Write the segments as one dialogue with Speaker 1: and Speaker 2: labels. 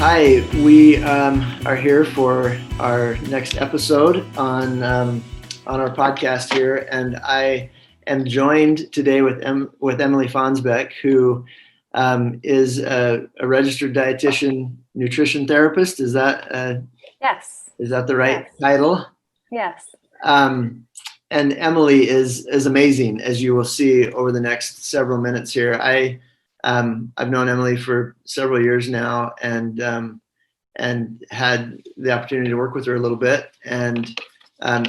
Speaker 1: Hi, we are here for our next episode on our podcast here, and I am joined today with Emily Fonnesbeck, who is a registered dietitian, nutrition therapist.
Speaker 2: Yes.
Speaker 1: Is that the right title?
Speaker 2: Yes.
Speaker 1: And Emily is amazing, as you will see over the next several minutes here. I've known Emily for several years now, and had the opportunity to work with her a little bit, and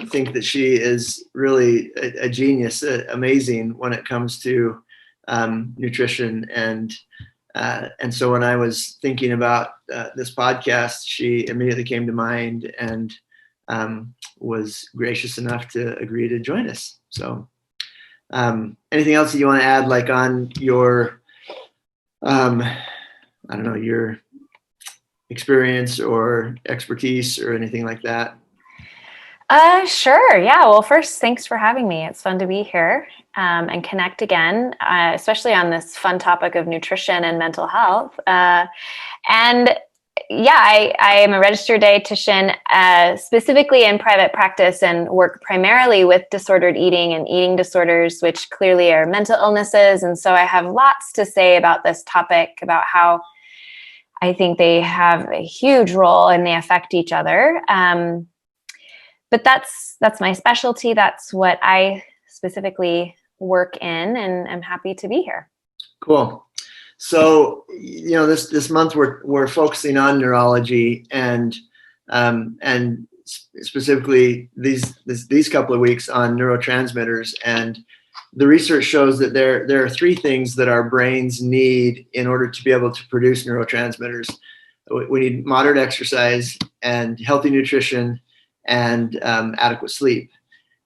Speaker 1: think that she is really a genius, amazing when it comes to nutrition. And so when I was thinking about this podcast, she immediately came to mind and was gracious enough to agree to join us. So anything else that you want to add, like on your your experience or expertise or anything like that?
Speaker 2: Sure. Yeah. Well, first, thanks for having me. It's fun to be here and connect again, especially on this fun topic of nutrition and mental health. And yeah, I am a registered dietitian, specifically in private practice, and work primarily with disordered eating and eating disorders, which clearly are mental illnesses. And so I have lots to say about this topic, about how I think they have a huge role and they affect each other. But that's my specialty. That's what I specifically work in, and I'm happy to be here.
Speaker 1: Cool. So, this month we're focusing on neurology, and specifically these couple of weeks on neurotransmitters. And the research shows that there are three things that our brains need in order to be able to produce neurotransmitters. We need moderate exercise and healthy nutrition and adequate sleep.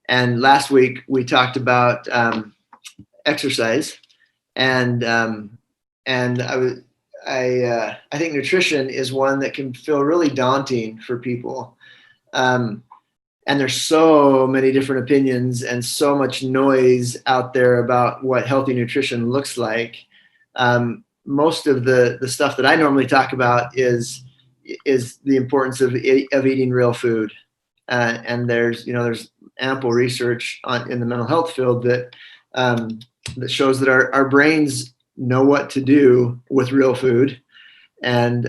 Speaker 1: And last week we talked about exercise, and I think nutrition is one that can feel really daunting for people. And there's so many different opinions and so much noise out there about what healthy nutrition looks like. Most of the stuff that I normally talk about is the importance of eating real food. And there's ample research in the mental health field that shows that our brains know what to do with real food. And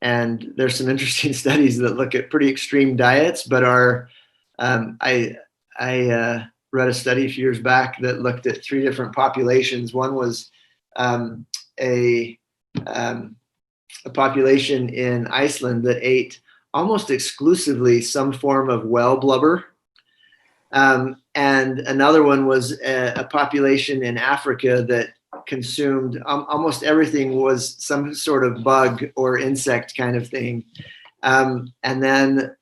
Speaker 1: there's some interesting studies that look at pretty extreme diets, but I read a study a few years back that looked at three different populations. One was a population in Iceland that ate almost exclusively some form of whale blubber. And another one was a population in Africa that consumed almost everything was some sort of bug or insect kind of thing. And then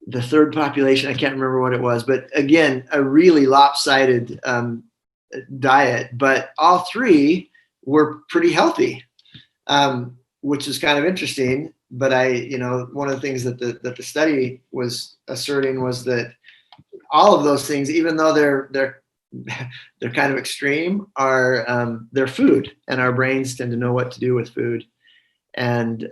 Speaker 1: the third population, I can't remember what it was, but again, a really lopsided diet, but all three were pretty healthy, which is kind of interesting. But one of the things that the study was asserting was that all of those things, even though they're kind of extreme, are they're food, and our brains tend to know what to do with food, and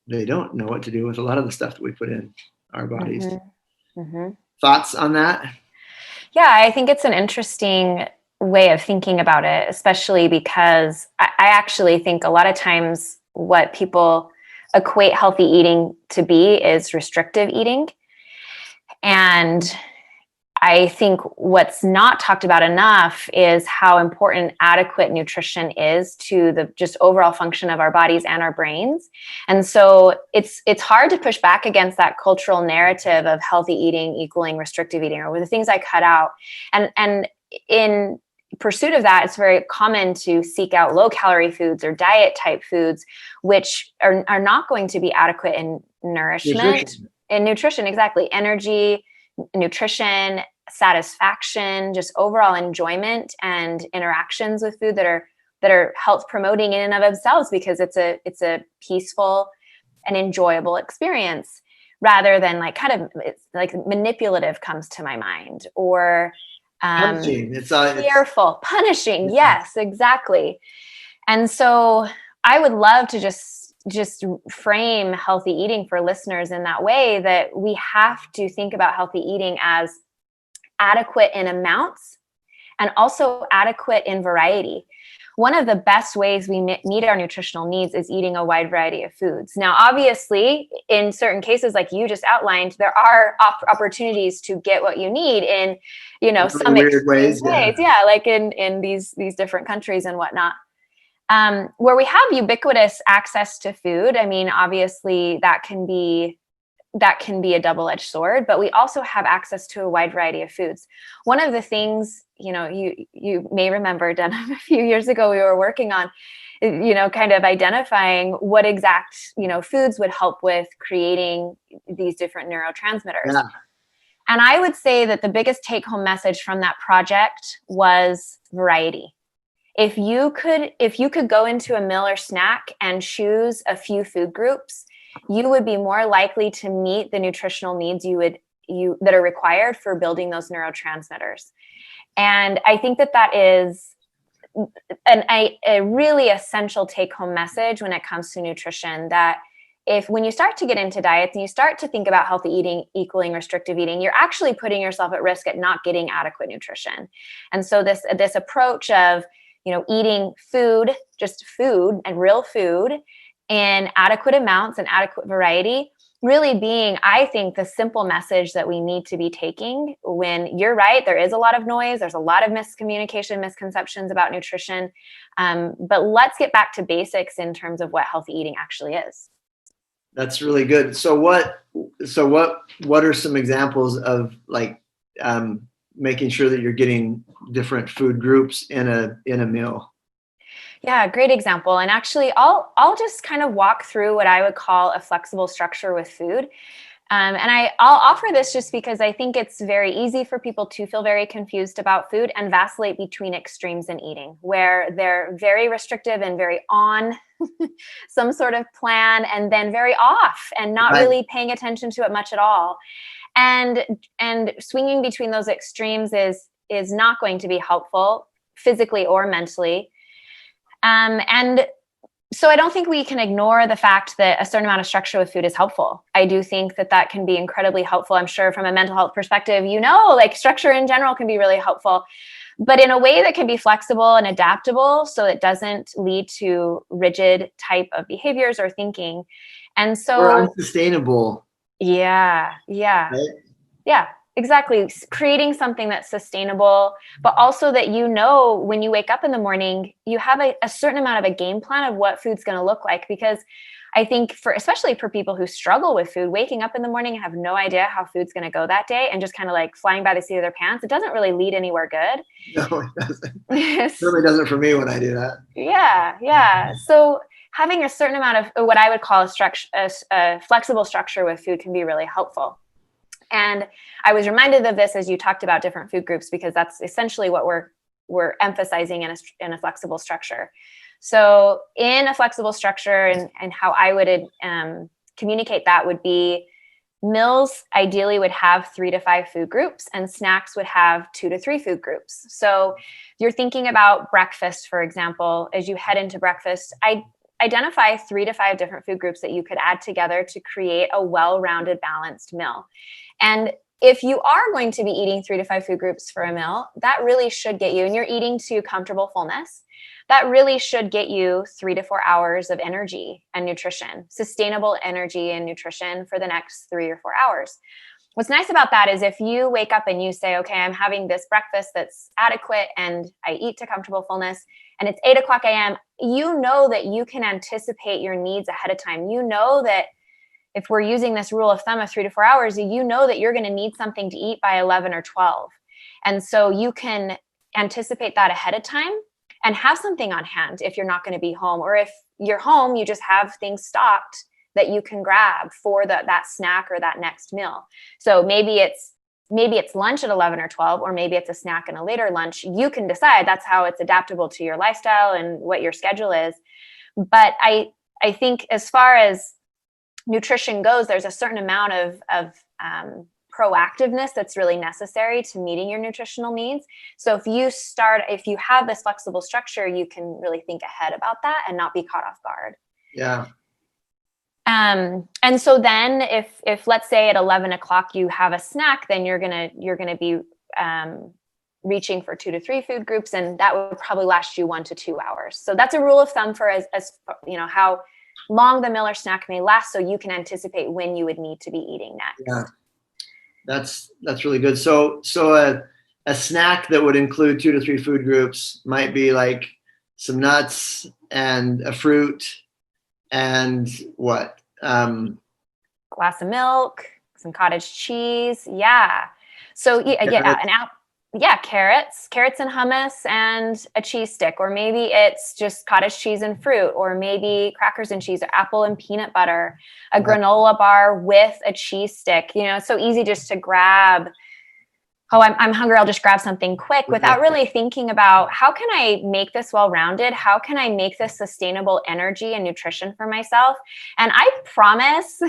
Speaker 1: they don't know what to do with a lot of the stuff that we put in our bodies. Mm-hmm. Mm-hmm. Thoughts on that?
Speaker 2: Yeah, I think it's an interesting way of thinking about it, especially because I actually think a lot of times what people equate healthy eating to be is restrictive eating. And I think what's not talked about enough is how important adequate nutrition is to the just overall function of our bodies and our brains. And so it's hard to push back against that cultural narrative of healthy eating equaling restrictive eating, or the things I cut out. And in pursuit of that, it's very common to seek out low-calorie foods or diet-type foods, which are not going to be adequate in nourishment. In nutrition, exactly. Energy, nutrition, satisfaction, just overall enjoyment and interactions with food that are health promoting in and of themselves, because it's a peaceful and enjoyable experience, rather than it's like manipulative comes to my mind, or
Speaker 1: punishing.
Speaker 2: Fearful, punishing. Yes, exactly. And so I would love to just frame healthy eating for listeners in that way, that we have to think about healthy eating as adequate in amounts and also adequate in variety. One of the best ways we meet our nutritional needs is eating a wide variety of foods. Now, obviously, in certain cases, like you just outlined, there are opportunities to get what you need in, some
Speaker 1: weird ways.
Speaker 2: Yeah, like in these different countries and whatnot. Where we have ubiquitous access to food, I mean, obviously that can be a double-edged sword, but we also have access to a wide variety of foods. One of the things, you may remember, Denim, a few years ago, we were working on, kind of identifying what exact, foods would help with creating these different neurotransmitters.
Speaker 1: Yeah.
Speaker 2: And I would say that the biggest take-home message from that project was variety. If you could go into a meal or snack and choose a few food groups, you would be more likely to meet the nutritional needs that are required for building those neurotransmitters. And I think that is a really essential take-home message when it comes to nutrition, that when you start to get into diets and you start to think about healthy eating equaling restrictive eating, you're actually putting yourself at risk at not getting adequate nutrition. And so this approach of, eating food, just food and real food in adequate amounts and adequate variety, really being, I think, the simple message that we need to be taking. When you're right, there is a lot of noise, there's a lot of miscommunication, misconceptions about nutrition, but let's get back to basics in terms of what healthy eating actually is.
Speaker 1: That's really good. So what are some examples of making sure that you're getting different food groups in a meal?
Speaker 2: Yeah, great example. And actually, I'll just kind of walk through what I would call a flexible structure with food. And I'll offer this just because I think it's very easy for people to feel very confused about food and vacillate between extremes in eating, where they're very restrictive and very on some sort of plan, and then very off and not really paying attention to it much at all. And swinging between those extremes is not going to be helpful physically or mentally. And so I don't think we can ignore the fact that a certain amount of structure with food is helpful. I do think that can be incredibly helpful. I'm sure from a mental health perspective, structure in general can be really helpful, but in a way that can be flexible and adaptable, so it doesn't lead to rigid type of behaviors or thinking. And so,
Speaker 1: or unsustainable.
Speaker 2: Yeah.
Speaker 1: Right?
Speaker 2: Yeah, exactly. Creating something that's sustainable, but also that, when you wake up in the morning, you have a certain amount of a game plan of what food's going to look like. Because I think especially for people who struggle with food, waking up in the morning and have no idea how food's going to go that day and just kind of like flying by the seat of their pants, it doesn't really lead anywhere good.
Speaker 1: No, it doesn't. It really doesn't for me when I do that.
Speaker 2: Yeah. So having a certain amount of what I would call a flexible structure with food can be really helpful. And I was reminded of this as you talked about different food groups, because that's essentially what we're emphasizing in a flexible structure. So in a flexible structure, and how I would communicate that would be, meals ideally would have 3 to 5 food groups, and snacks would have 2 to 3 food groups. So you're thinking about breakfast, for example. As you head into breakfast, identify 3 to 5 different food groups that you could add together to create a well-rounded, balanced meal. And if you are going to be eating 3 to 5 food groups for a meal, that really should get you, and you're eating to comfortable fullness, that really should get you 3 to 4 hours of energy and nutrition, sustainable energy and nutrition for the next 3 or 4 hours. What's nice about that is if you wake up and you say, okay, I'm having this breakfast that's adequate and I eat to comfortable fullness, and it's 8:00 a.m., you know that you can anticipate your needs ahead of time. You know that if we're using this rule of thumb of 3 to 4 hours, you know that you're going to need something to eat by 11 or 12. And so you can anticipate that ahead of time and have something on hand if you're not going to be home. Or if you're home, you just have things stocked that you can grab for that snack or that next meal. So maybe it's lunch at 11 or 12, or maybe it's a snack and a later lunch. You can decide. That's how it's adaptable to your lifestyle and what your schedule is. But I think as far as nutrition goes, there's a certain amount of proactiveness that's really necessary to meeting your nutritional needs. So if you have this flexible structure, you can really think ahead about that and not be caught off guard.
Speaker 1: Yeah.
Speaker 2: And so then if let's say at 11 o'clock you have a snack, then you're going to be, reaching for 2 to 3 food groups, and that would probably last you 1 to 2 hours. So that's a rule of thumb for as how long the meal or snack may last, so you can anticipate when you would need to be eating next.
Speaker 1: Yeah, that's really good. So a snack that would include 2 to 3 food groups might be like some nuts and a fruit and what?
Speaker 2: Glass of milk, some cottage cheese. Yeah. So carrots and hummus and a cheese stick, or maybe it's just cottage cheese and fruit, or maybe crackers and cheese, or apple and peanut butter, a granola bar with a cheese stick. It's so easy just to grab, I'm hungry, I'll just grab something quick without really thinking about how can I make this well-rounded? How can I make this sustainable energy and nutrition for myself? And I promise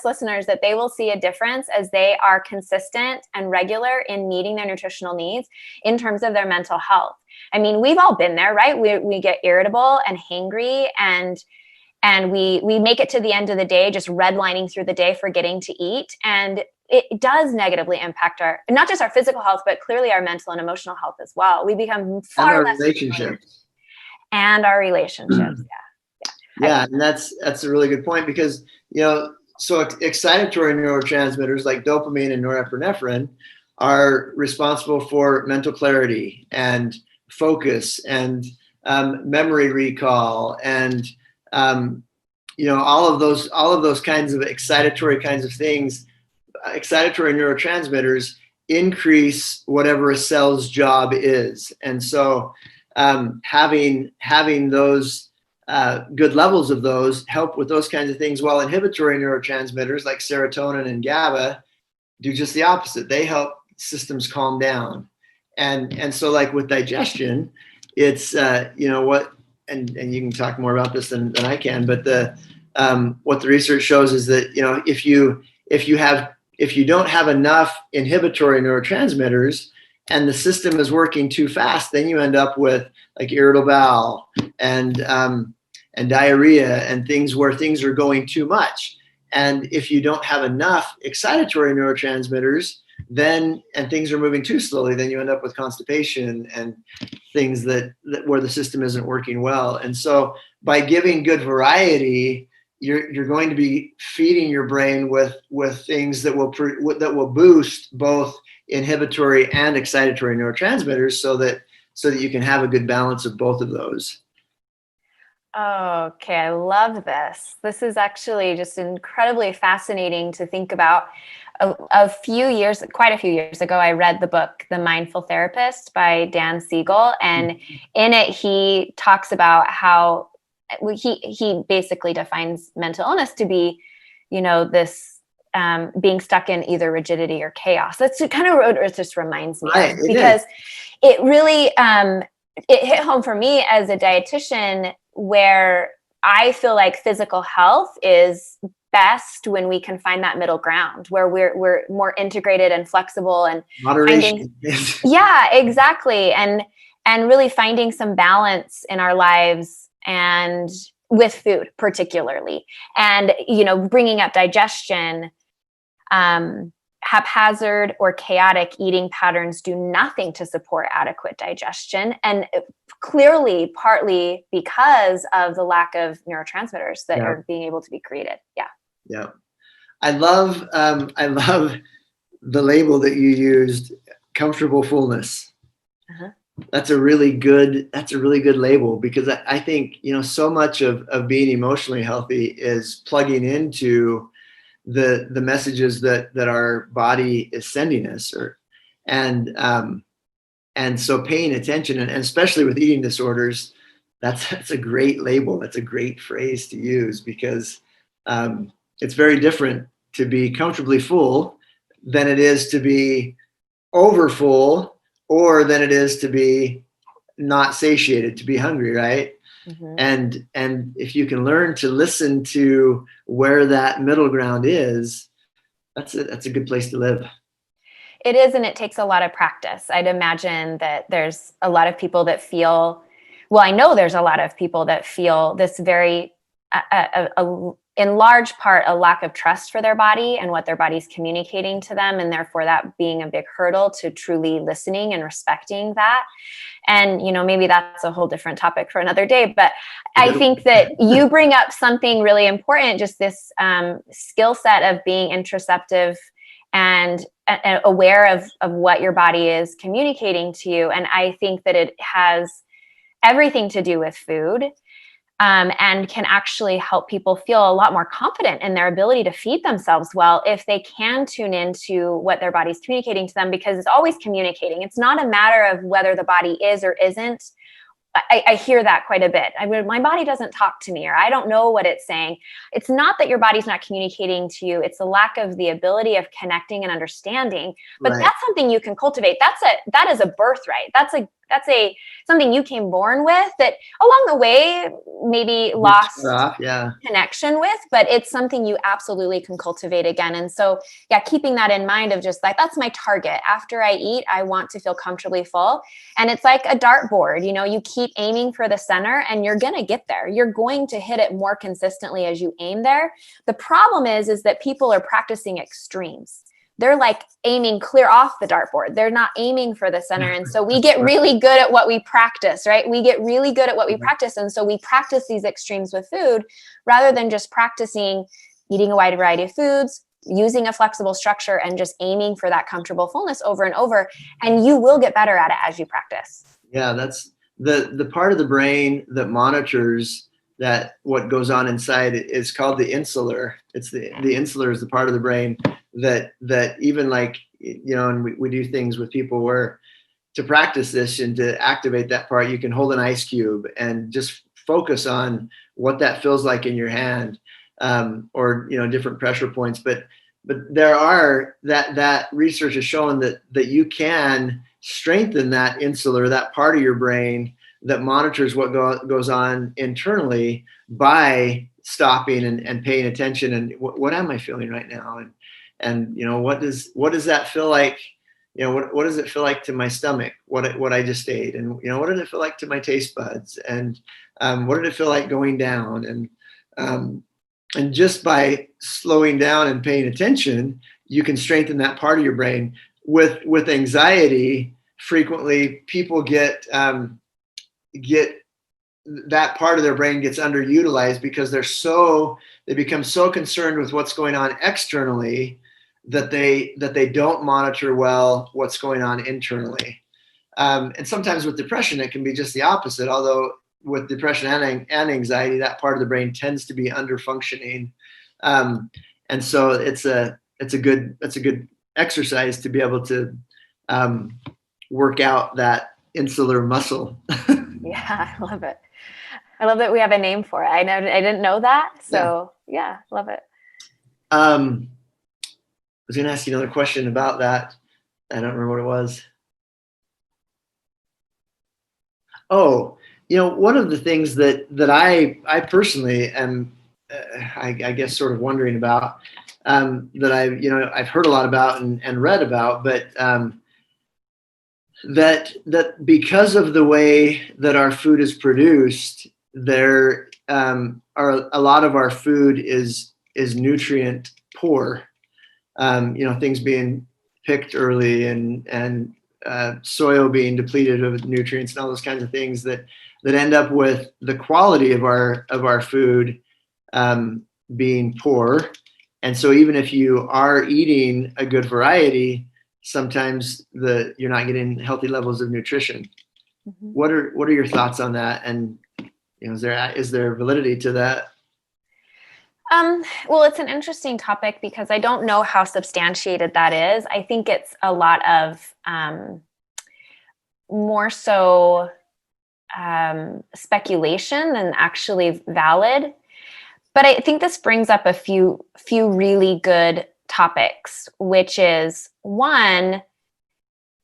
Speaker 2: listeners that they will see a difference as they are consistent and regular in meeting their nutritional needs in terms of their mental health. I mean, we've all been there, right? We get irritable and hangry, and we make it to the end of the day just redlining through the day, forgetting to eat. And it does negatively impact not just our physical health, but clearly our mental and emotional health as well. We become far less
Speaker 1: relationships.
Speaker 2: And our relationships.
Speaker 1: Yeah. And that's a really good point, because, so excitatory neurotransmitters like dopamine and norepinephrine are responsible for mental clarity and focus and memory recall and, all of those kinds of excitatory kinds of things. Excitatory neurotransmitters increase whatever a cell's job is. And so having those good levels of those help with those kinds of things, while inhibitory neurotransmitters like serotonin and GABA do just the opposite. They help systems calm down. And so like with digestion, it's, and you can talk more about this than I can, but what the research shows is that, if you don't have enough inhibitory neurotransmitters and the system is working too fast, then you end up with like irritable bowel and diarrhea and things where things are going too much. And if you don't have enough excitatory neurotransmitters, and things are moving too slowly, then you end up with constipation and things that where the system isn't working well. And so by giving good variety, you're going to be feeding your brain with things that will boost both inhibitory and excitatory neurotransmitters, so that you can have a good balance of both of those.
Speaker 2: Okay, I love this. This is actually just incredibly fascinating to think about. Quite a few years ago, I read the book, The Mindful Therapist by Dan Siegel. And in it, he talks about how he basically defines mental illness to be, this being stuck in either rigidity or chaos. That's kind of what it just reminds me of, because it really, it hit home for me as a dietitian, where I feel like physical health is best when we can find that middle ground where we're more integrated and flexible and
Speaker 1: moderation.
Speaker 2: Yeah, exactly. And really finding some balance in our lives, and with food particularly, and, bringing up digestion. Haphazard or chaotic eating patterns do nothing to support adequate digestion. And clearly, partly because of the lack of neurotransmitters that are being able to be created. Yeah.
Speaker 1: Yeah. I love the label that you used, comfortable fullness. Uh-huh. That's a really good label, because I think, so much of being emotionally healthy is plugging into the messages that our body is sending us, and so paying attention, and especially with eating disorders, that's a great label. That's a great phrase to use, because it's very different to be comfortably full than it is to be over full, or than it is to be not satiated, to be hungry, right? Mm-hmm. And if you can learn to listen to where that middle ground is, That's a good place to live.
Speaker 2: It is, and it takes a lot of practice. I'd imagine that there's a lot of people that feel, well, I know there's a lot of people that feel this very, in large part, a lack of trust for their body and what their body's communicating to them. And therefore that being a big hurdle to truly listening and respecting that. And, maybe that's a whole different topic for another day. But I think that you bring up something really important, just this skill set of being intraceptive and aware of what your body is communicating to you. And I think that it has everything to do with food, and can actually help people feel a lot more confident in their ability to feed themselves well if they can tune into what their body's communicating to them, because it's always communicating. It's not a matter of whether the body is or isn't. I hear that quite a bit. My body doesn't talk to me, or I don't know what it's saying. It's not that your body's not communicating to you. It's the lack of the ability of connecting and understanding. But That's something you can cultivate. That is a birthright. That's something you came born with that along the way maybe lost connection with, but it's something you absolutely can cultivate again. And so, keeping that in mind of just like, that's my target. After I eat, I want to feel comfortably full. And it's like a dartboard, you keep aiming for the center and you're going to get there. You're going to hit it more consistently as you aim there. The problem is that people are practicing extremes. They're like aiming clear off the dartboard. They're not aiming for the center. And so we get really good at what we practice, right? We get really good at what we practice. And so we practice these extremes with food rather than just practicing eating a wide variety of foods, using a flexible structure, and just aiming for that comfortable fullness over and over. And you will get better at it as you practice.
Speaker 1: Yeah, that's the part of the brain that monitors that what goes on inside is called the insular. It's the insular is the part of the brain that even like, and we do things with people where to practice this and to activate that part, you can hold an ice cube and just focus on what that feels like in your hand, or, different pressure points. But there are that research has shown that you can strengthen that insular, that part of your brain that monitors what goes on internally by stopping and paying attention. And what am I feeling right now? And what does that feel like? What does it feel like to my stomach? What I just ate, and what did it feel like to my taste buds? And what did it feel like going down? And just by slowing down and paying attention, you can strengthen that part of your brain. With anxiety, frequently people get that part of their brain gets underutilized because they become so concerned with what's going on externally that they don't monitor well what's going on internally. And sometimes with depression, it can be just the opposite. Although with depression and anxiety, that part of the brain tends to be under functioning. And so it's a good exercise to be able to work out that insular muscle.
Speaker 2: Yeah, I love it. I love that we have a name for it. I didn't know that. So yeah, love it.
Speaker 1: I was going to ask you another question about that. I don't remember what it was. Oh, one of the things that I personally am, I guess, sort of wondering about, that I've heard a lot about and read about, but that because of the way that our food is produced, there are a lot of our food is nutrient poor. Things being picked early and soil being depleted of nutrients and all those kinds of things that end up with the quality of our food being poor. And so even if you are eating a good variety, sometimes you're not getting healthy levels of nutrition. Mm-hmm. What are your thoughts on that? And is there validity to that?
Speaker 2: Well, it's an interesting topic because I don't know how substantiated that is. I think it's a lot of more so speculation than actually valid. But I think this brings up a few really good topics, which is one,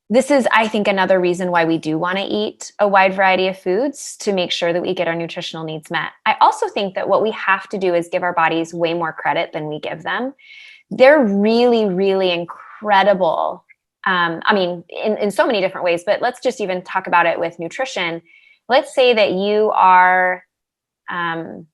Speaker 2: this is, I think, another reason why we do want to eat a wide variety of foods to make sure that we get our nutritional needs met. I also think that what we have to do is give our bodies way more credit than we give them. they're really, really incredible. I mean, in so many different ways, but let's just even talk about it with nutrition. Let's say that you are, that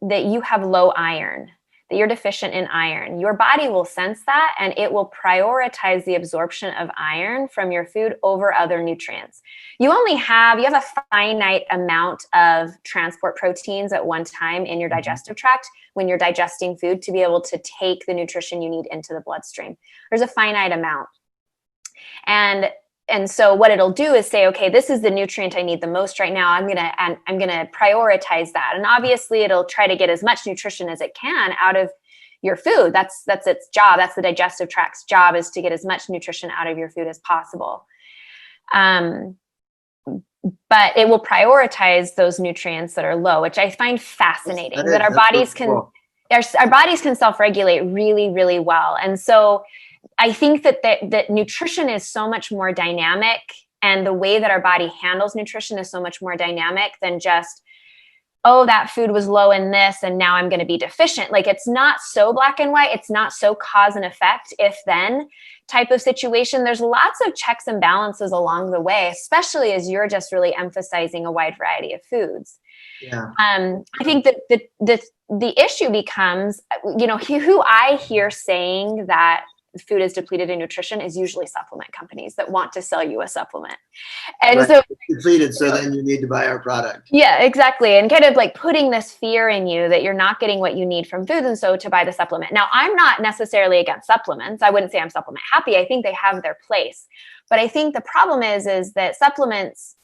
Speaker 2: you have low iron, that you're deficient in iron. Your body will sense that, and it will prioritize the absorption of iron from your food over other nutrients. You have a finite amount of transport proteins at one time in your digestive tract when you're digesting food to be able to take the nutrition you need into the bloodstream. There's a finite amount. And so what it'll do is say, okay, this is the nutrient I need the most right now. I'm gonna prioritize that. And obviously it'll try to get as much nutrition as it can out of your food. That's its job. That's the digestive tract's job, is to get as much nutrition out of your food as possible. But it will prioritize those nutrients that are low, which I find fascinating, that our bodies can self-regulate really, really well. And so I think that nutrition is so much more dynamic, and the way that our body handles nutrition is so much more dynamic than just, oh, that food was low in this and now I'm going to be deficient. Like, it's not so black and white. It's not so cause and effect, if then type of situation. There's lots of checks and balances along the way, especially as you're just really emphasizing a wide variety of foods.
Speaker 1: Yeah.
Speaker 2: I think that the issue becomes, who I hear saying that food is depleted in nutrition is usually supplement companies that want to sell you a supplement. And
Speaker 1: right.
Speaker 2: So
Speaker 1: it's depleted, so then you need to buy our product.
Speaker 2: Yeah, exactly. And kind of like putting this fear in you that you're not getting what you need from foods, and so to buy the supplement. Now, I'm not necessarily against supplements. I wouldn't say I'm supplement happy. I think they have their place. But I think the problem is that supplements,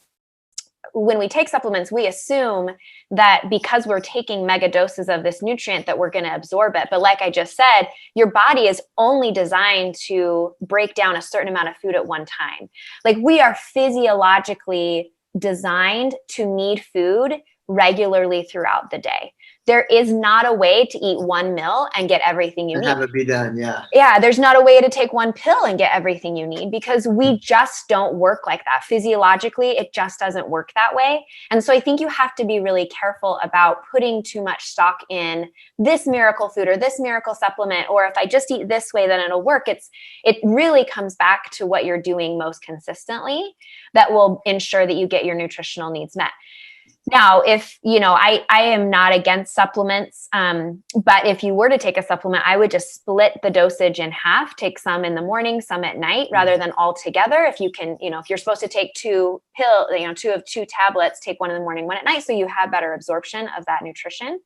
Speaker 2: when we take supplements, we assume that because we're taking mega doses of this nutrient that we're going to absorb it. But like I just said, your body is only designed to break down a certain amount of food at one time. Like, we are physiologically designed to need food regularly throughout the day. There is not a way to eat one meal and get everything you need.
Speaker 1: Have it be done, yeah.
Speaker 2: Yeah, there's not a way to take one pill and get everything you need, because we just don't work like that. Physiologically, it just doesn't work that way. And so I think you have to be really careful about putting too much stock in this miracle food or this miracle supplement, or if I just eat this way, then it'll work. It really comes back to what you're doing most consistently that will ensure that you get your nutritional needs met. Now, if, I am not against supplements, but if you were to take a supplement, I would just split the dosage in half, take some in the morning, some at night, rather than all together. If you can, if you're supposed to take two tablets, take one in the morning, one at night, so you have better absorption of that nutrition.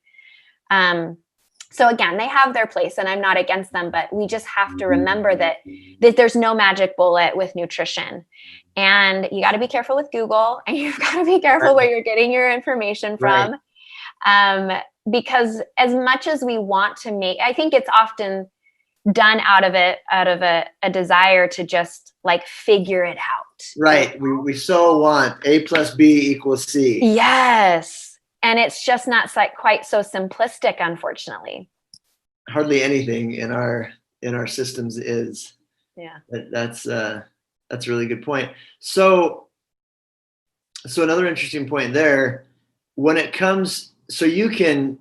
Speaker 2: So again, they have their place, and I'm not against them, but we just have to remember that there's no magic bullet with nutrition. And you got to be careful with Google, and you've got to be careful where you're getting your information from. Right. Because as much as we want to I think it's often done out of a desire to just like figure it out.
Speaker 1: Right. We so want A plus B equals C.
Speaker 2: Yes. And it's just not quite so simplistic, unfortunately.
Speaker 1: Hardly anything in our systems is.
Speaker 2: Yeah.
Speaker 1: That's a really good point. So another interesting point there, when it comes, so you can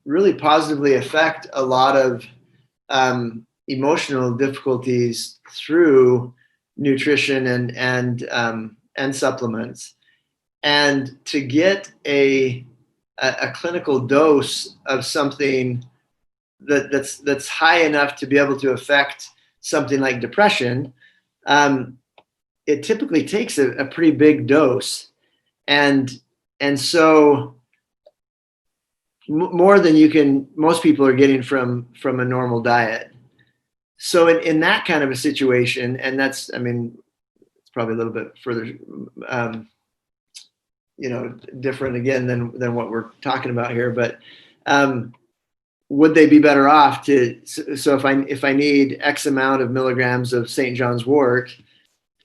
Speaker 1: really positively affect a lot of emotional difficulties through nutrition and supplements. And to get a clinical dose of something that's high enough to be able to affect something like depression, it typically takes a pretty big dose, and so more than most people are getting from a normal diet. So in that kind of a situation, and it's probably a little bit further. Different again than what we're talking about here, but would they be better off so if I need X amount of milligrams of St. John's wort,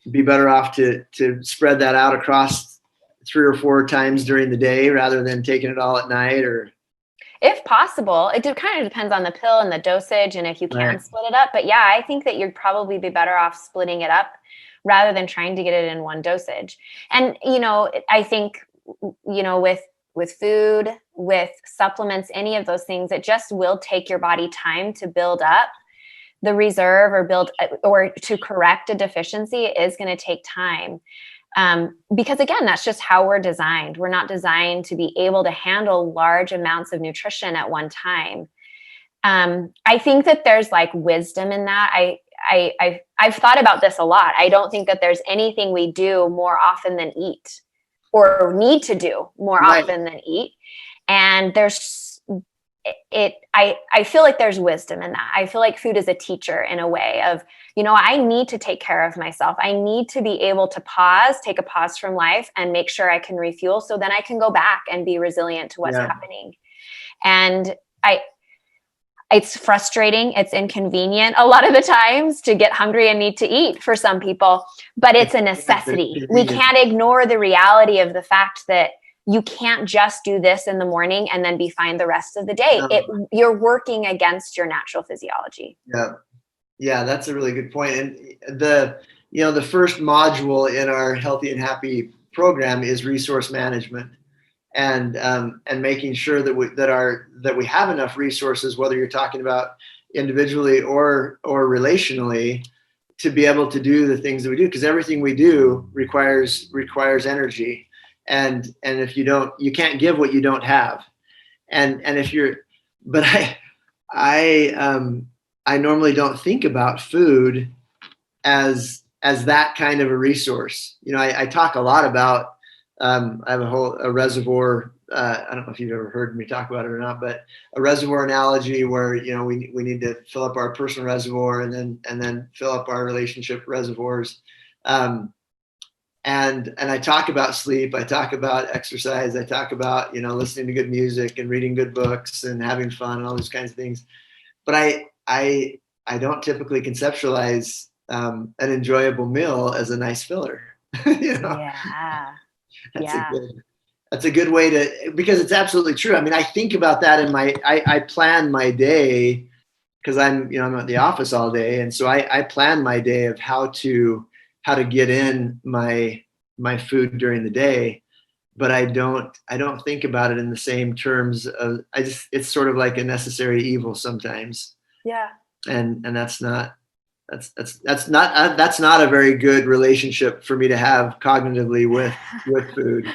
Speaker 1: be better off to spread that out across 3 or 4 times during the day rather than taking it all at night? Or
Speaker 2: if possible, it kind of depends on the pill and the dosage and if you can split it up. But yeah, I think that you'd probably be better off splitting it up rather than trying to get it in one dosage. And, I think, with food, with supplements, any of those things, it just will take your body time to build up the reserve or to correct a deficiency. It is going to take time. Because again, that's just how we're designed. We're not designed to be able to handle large amounts of nutrition at one time. I think that there's like wisdom in that. I've thought about this a lot. I don't think that there's anything we do more often than eat, or need to do more often than eat. And I feel like there's wisdom in that. I feel like food is a teacher in a way of, I need to take care of myself. I need to be able to take a pause from life and make sure I can refuel, so then I can go back and be resilient to what's happening. And it's frustrating. It's inconvenient a lot of the times to get hungry and need to eat for some people, but it's a necessity. We can't ignore the reality of the fact that you can't just do this in the morning and then be fine the rest of the day. No. You're working against your natural physiology.
Speaker 1: Yeah, that's a really good point. And the first module in our Healthy and Happy program is resource management, and making sure that we have enough resources, whether you're talking about individually or relationally, to be able to do the things that we do, because everything we do requires energy. And if you don't, you can't give what you don't have. And but I normally don't think about food as that kind of a resource. I talk a lot about, I have a reservoir. I don't know if you've ever heard me talk about it or not, but a reservoir analogy where, we need to fill up our personal reservoir and then fill up our relationship reservoirs. And I talk about sleep, I talk about exercise, I talk about, listening to good music and reading good books and having fun and all those kinds of things. But I don't typically conceptualize an enjoyable meal as a nice filler.
Speaker 2: Yeah.
Speaker 1: That's a good way to, because it's absolutely true. I mean, I think about that in I plan my day, because I'm at the office all day. And so I plan my day of how to get in my food during the day, but I don't think about it in the same terms of, it's sort of like a necessary evil sometimes.
Speaker 2: Yeah.
Speaker 1: And that's not a very good relationship for me to have cognitively with food.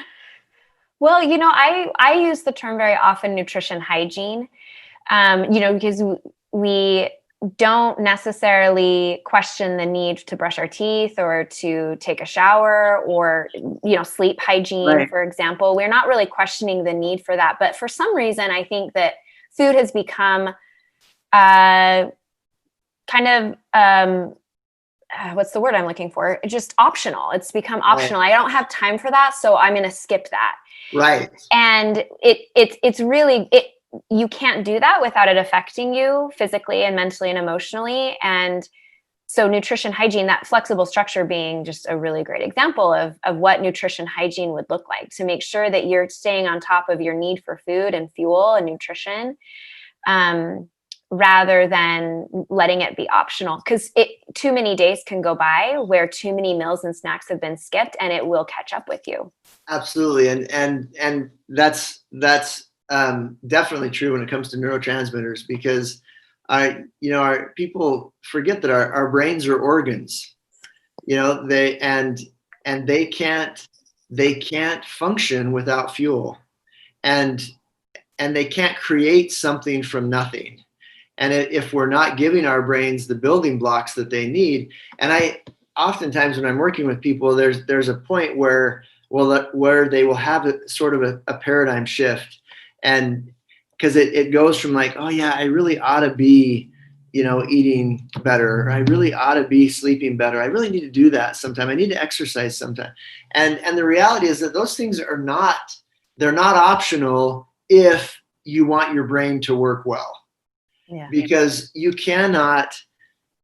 Speaker 2: Well, I use the term very often, nutrition hygiene, because we don't necessarily question the need to brush our teeth or to take a shower or, sleep hygiene, for example. We're not really questioning the need for that. But for some reason, I think that food has become what's the word I'm looking for? Just optional. It's become optional. I don't have time for that, so I'm going to skip that.
Speaker 1: Right.
Speaker 2: And it's really, you can't do that without it affecting you physically and mentally and emotionally. And so nutrition hygiene, that flexible structure being just a really great example of what nutrition hygiene would look like, to make sure that you're staying on top of your need for food and fuel and nutrition, rather than letting it be optional. Because too many days can go by where too many meals and snacks have been skipped, and it will catch up with you.
Speaker 1: Absolutely. And that's definitely true when it comes to neurotransmitters, because our people forget that our brains are organs, they can't function without fuel, and they can't create something from nothing. And if we're not giving our brains the building blocks that they need, and oftentimes when I'm working with people, there's a point where they will have a sort of a paradigm shift. And because it goes from like, oh yeah, I really ought to be, eating better, or I really ought to be sleeping better. I really need to do that sometime. I need to exercise sometime. And the reality is that those things they're not optional if you want your brain to work well. Yeah. Because you cannot,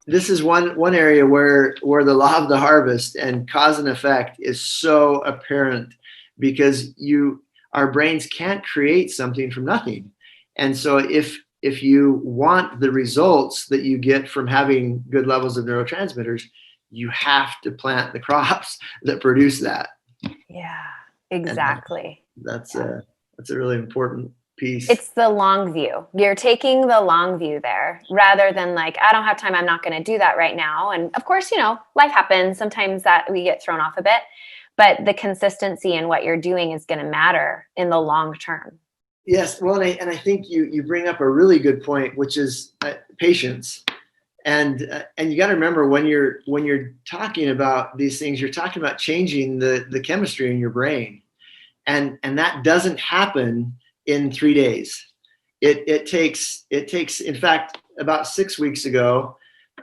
Speaker 1: this is one area where the law of the harvest and cause and effect is so apparent, because our brains can't create something from nothing. And so if you want the results that you get from having good levels of neurotransmitters, you have to plant the crops that produce that.
Speaker 2: Yeah, exactly.
Speaker 1: That's That's a really important piece.
Speaker 2: It's the long view. You're taking the long view there rather than like, I don't have time. I'm not going to do that right now. And of course, life happens. Sometimes that we get thrown off a bit, but the consistency in what you're doing is going to matter in the long term.
Speaker 1: Yes. Well, and I think you bring up a really good point, which is patience. And you got to remember when you're talking about these things, you're talking about changing the chemistry in your brain. And that doesn't happen in 3 days. It takes, in fact, about 6 weeks ago,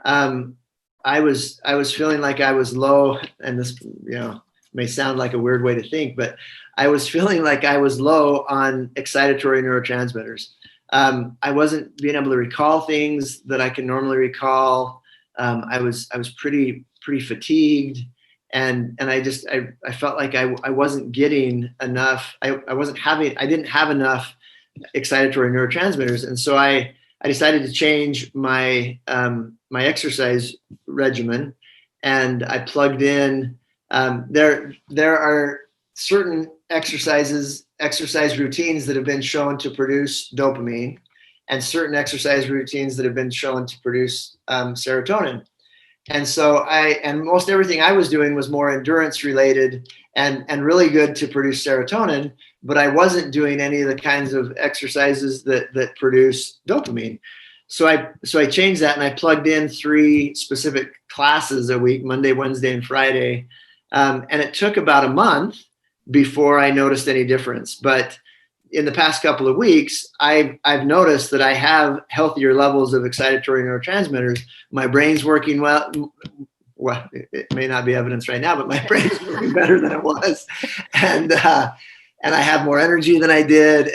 Speaker 1: I was feeling like I was low, and this, may sound like a weird way to think, but I was feeling like I was low on excitatory neurotransmitters. I wasn't being able to recall things that I can normally recall. I was pretty fatigued. And I felt like I wasn't getting enough. I didn't have enough excitatory neurotransmitters. And so I decided to change my exercise regimen, and I plugged in, there are certain exercise routines that have been shown to produce dopamine, and certain exercise routines that have been shown to produce serotonin. And so most everything I was doing was more endurance related and really good to produce serotonin, but I wasn't doing any of the kinds of exercises that produce dopamine. So I changed that, and I plugged in 3 specific classes a week, Monday, Wednesday, and Friday. And it took about a month before I noticed any difference. But in the past couple of weeks, I've noticed that I have healthier levels of excitatory neurotransmitters. My brain's working well. Well, it may not be evidence right now, but my brain's working better than it was, and I have more energy than I did.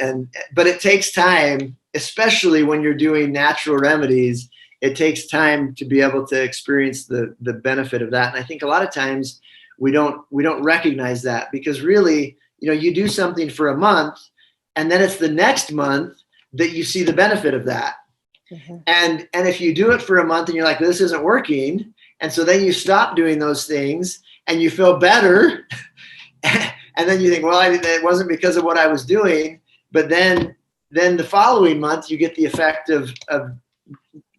Speaker 1: But it takes time, especially when you're doing natural remedies. It takes time to be able to experience the benefit of that. And I think a lot of times we don't recognize that, because really, you do something for a month, and then it's the next month that you see the benefit of that. Mm-hmm. And if you do it for a month and you're like, this isn't working, and so then you stop doing those things and you feel better, and then you think, well, it wasn't because of what I was doing. But then the following month you get the effect of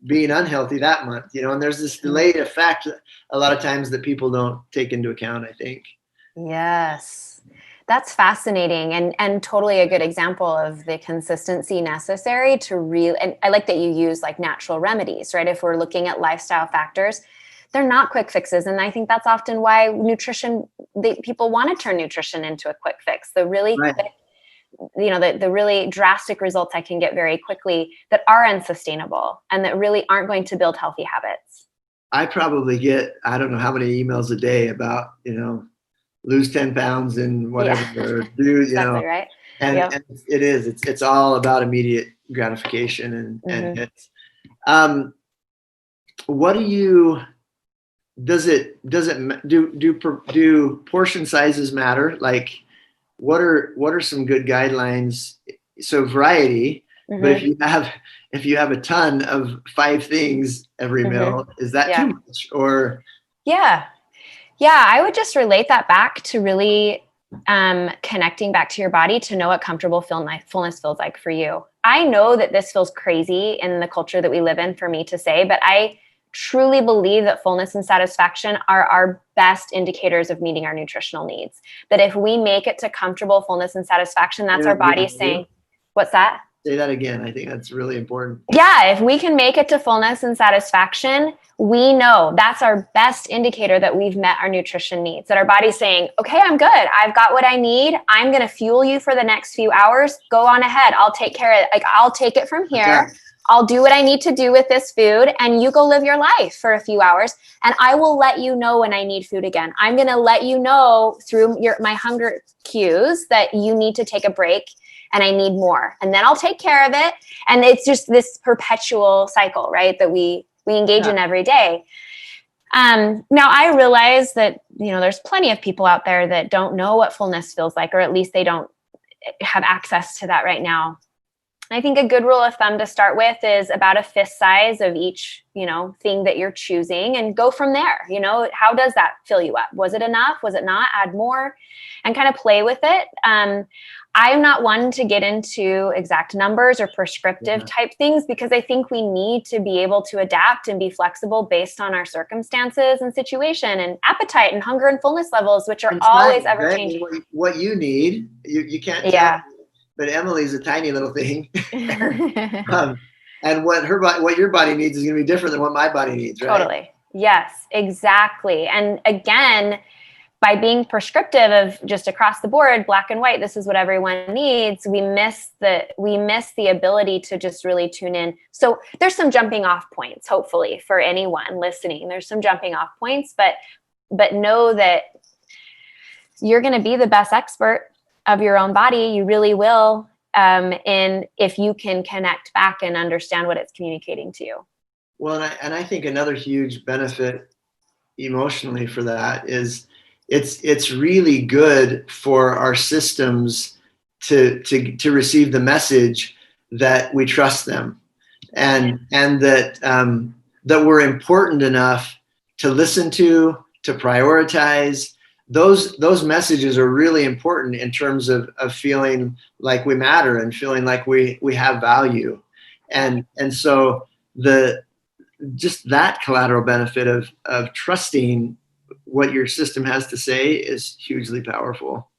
Speaker 1: being unhealthy that month, and there's this delayed effect a lot of times that people don't take into account, I think.
Speaker 2: Yes. That's fascinating and totally a good example of the consistency necessary to and I like that you use like natural remedies, right? If we're looking at lifestyle factors, they're not quick fixes. And I think that's often why people want to turn nutrition into a quick fix. The really
Speaker 1: right.
Speaker 2: quick, the really drastic results I can get very quickly that are unsustainable and that really aren't going to build healthy habits.
Speaker 1: I probably get, I don't know how many emails a day about, lose 10 pounds and whatever, or do,
Speaker 2: exactly right.
Speaker 1: And,
Speaker 2: yep.
Speaker 1: and it's all about immediate gratification and hits. What do portion sizes matter? Like, what are some good guidelines? So variety, mm-hmm. But if you have a ton of 5 things every mm-hmm. meal, is that too much? Or
Speaker 2: Yeah, I would just relate that back to really connecting back to your body to know what comfortable fullness feels like for you. I know that this feels crazy in the culture that we live in for me to say, but I truly believe that fullness and satisfaction are our best indicators of meeting our nutritional needs. That if we make it to comfortable fullness and satisfaction, that's our body saying, what's that?
Speaker 1: Say that again. I think that's really important.
Speaker 2: Yeah, if we can make it to fullness and satisfaction, we know that's our best indicator that we've met our nutrition needs, that our body's saying, okay, I'm good. I've got what I need. I'm going to fuel you for the next few hours. Go on ahead. I'll take care of it. Like, I'll take it from here. Okay. I'll do what I need to do with this food, and you go live your life for a few hours, and I will let you know when I need food again. I'm going to let you know through my hunger cues that you need to take a break and I need more, and then I'll take care of it. And it's just this perpetual cycle, right, that we engage in every day. Now I realize that, there's plenty of people out there that don't know what fullness feels like, or at least they don't have access to that right now. I think a good rule of thumb to start with is about a fist size of each, thing that you're choosing, and go from there. How does that fill you up? Was it enough? Was it not? Add more and kind of play with it. I'm not one to get into exact numbers or prescriptive type things, because I think we need to be able to adapt and be flexible based on our circumstances and situation and appetite and hunger and fullness levels, which are always ever changing.
Speaker 1: What you need, you can't tell.
Speaker 2: Yeah.
Speaker 1: But Emily's a tiny little thing. And what your body needs is going to be different than what my body needs, right?
Speaker 2: Totally. Yes, exactly. And again, by being prescriptive of just across the board, black and white, this is what everyone needs, we miss the ability to just really tune in. So there's some jumping off points, hopefully, for anyone listening. There's some jumping off points, but know that you're going to be the best expert of your own body. You really will. And if you can connect back and understand what it's communicating to you.
Speaker 1: Well, and I think another huge benefit emotionally for that is it's really good for our systems to receive the message that we trust them, and that we're important enough to listen to prioritize. Those messages are really important in terms of feeling like we matter and feeling like we have value. And so just that collateral benefit of trusting what your system has to say is hugely powerful.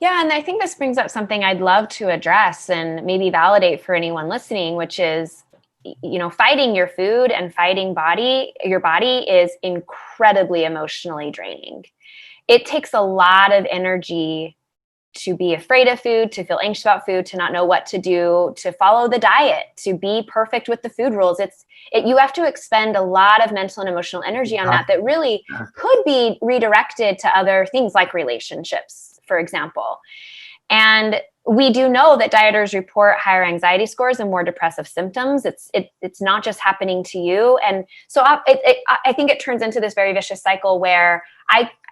Speaker 2: Yeah. And I think this brings up something I'd love to address and maybe validate for anyone listening, which is, fighting your food and fighting your body is incredibly emotionally draining. It takes a lot of energy to be afraid of food, to feel anxious about food, to not know what to do, to follow the diet, to be perfect with the food rules. You have to expend a lot of mental and emotional energy on that really could be redirected to other things like relationships, for example. And we do know that dieters report higher anxiety scores and more depressive symptoms. It's not just happening to you. And so I think it turns into this very vicious cycle where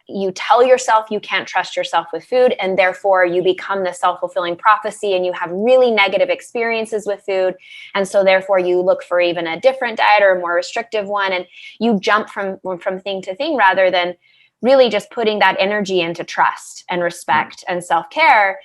Speaker 2: you tell yourself you can't trust yourself with food, and therefore you become the self-fulfilling prophecy and you have really negative experiences with food. And so therefore you look for even a different diet or a more restrictive one, and you jump from thing to thing rather than really just putting that energy into trust and respect and self-care,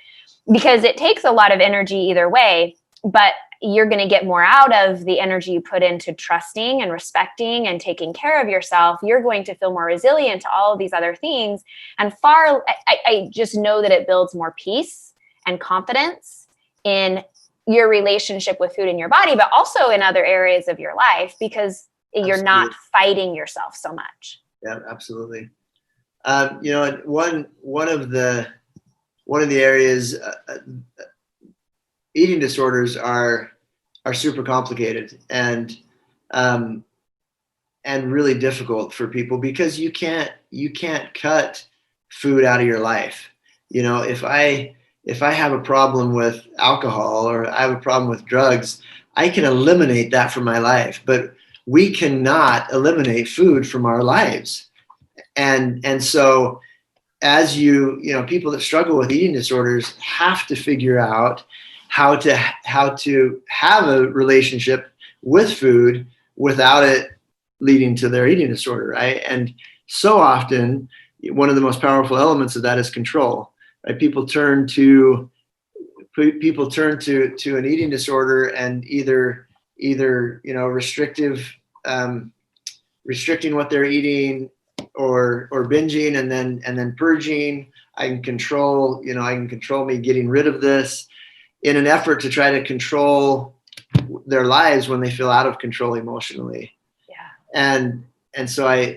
Speaker 2: because it takes a lot of energy either way, but you're going to get more out of the energy you put into trusting and respecting and taking care of yourself. You're going to feel more resilient to all of these other things. And I just know that it builds more peace and confidence in your relationship with food in your body, but also in other areas of your life, because you're not fighting yourself so much.
Speaker 1: Yeah, absolutely. One of the areas, eating disorders are super complicated and really difficult for people, because you can't cut food out of your life. If I have a problem with alcohol or I have a problem with drugs, I can eliminate that from my life, but we cannot eliminate food from our lives. And so as people that struggle with eating disorders have to figure out how to have a relationship with food without it leading to their eating disorder, right? And so often, one of the most powerful elements of that is control, right? People turn to an eating disorder and either restricting what they're eating or binging and then purging. I can control me getting rid of this, in an effort to try to control their lives when they feel out of control emotionally. Yeah. And so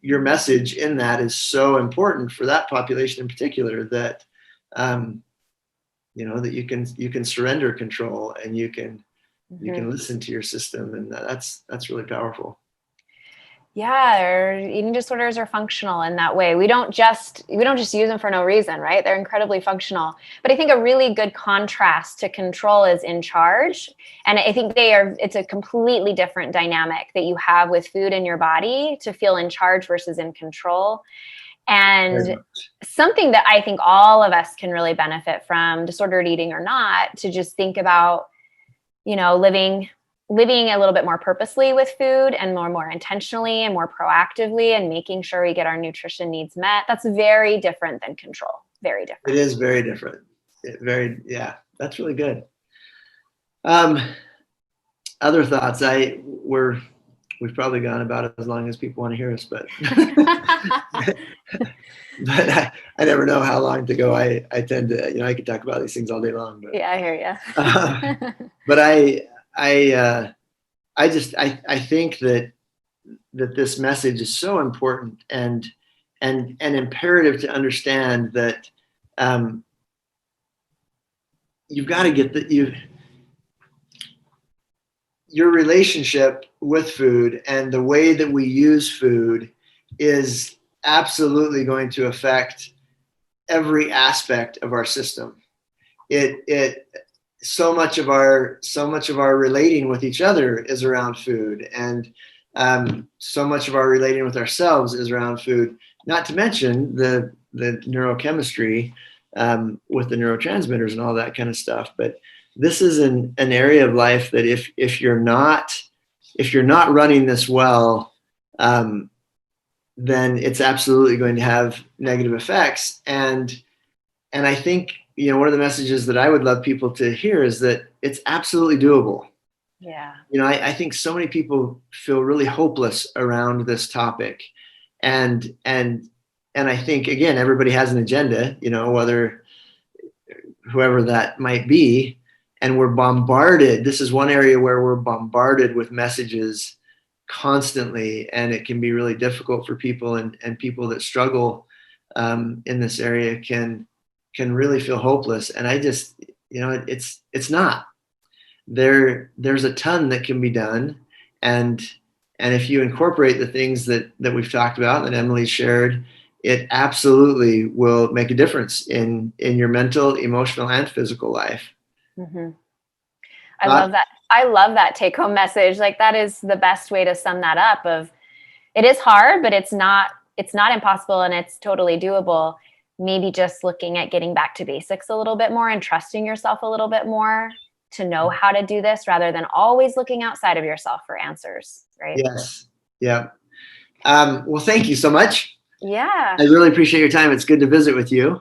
Speaker 1: your message in that is so important for that population in particular, that that you can surrender control and you can listen to your system, and that's really powerful.
Speaker 2: Yeah, eating disorders are functional in that way. We don't just use them for no reason, right? They're incredibly functional. But I think a really good contrast to control is in charge. And I think it's a completely different dynamic that you have with food in your body, to feel in charge versus in control. And something that I think all of us can really benefit from, disordered eating or not, to just think about, living a little bit more purposely with food and more intentionally and more proactively, and making sure we get our nutrition needs met. That's very different than control. Very different.
Speaker 1: It is very different. Yeah, that's really good. Other thoughts? We've probably gone about as long as people want to hear us, but but I never know how long to go. I tend to, I could talk about these things all day long. But,
Speaker 2: yeah, I hear you.
Speaker 1: But I think that this message is so important and imperative to understand that you've got to get your relationship with food and the way that we use food is absolutely going to affect every aspect of our system. So much of our relating with each other is around food, and so much of our relating with ourselves is around food. Not to mention the neurochemistry with the neurotransmitters and all that kind of stuff. But this is an area of life that if you're not running this well, then it's absolutely going to have negative effects. And I think, one of the messages that I would love people to hear is that it's absolutely doable.
Speaker 2: Yeah.
Speaker 1: I think so many people feel really hopeless around this topic. And I think, again, everybody has an agenda, whether whoever that might be. And we're bombarded. This is one area where we're bombarded with messages constantly, and it can be really difficult for people, and people that struggle in this area can really feel hopeless. And I just, it's not. There's a ton that can be done, and if you incorporate the things that we've talked about, that Emily shared, it absolutely will make a difference in your mental, emotional, and physical life.
Speaker 2: Mm-hmm. I love that. I love that take home message. Like, that is the best way to sum that up. Of, it is hard, but it's not impossible, and it's totally doable. Maybe just looking at getting back to basics a little bit more and trusting yourself a little bit more to know how to do this, rather than always looking outside of yourself for answers. Right?
Speaker 1: Yes. Yeah. Well, thank you so much.
Speaker 2: Yeah.
Speaker 1: I really appreciate your time. It's good to visit with you.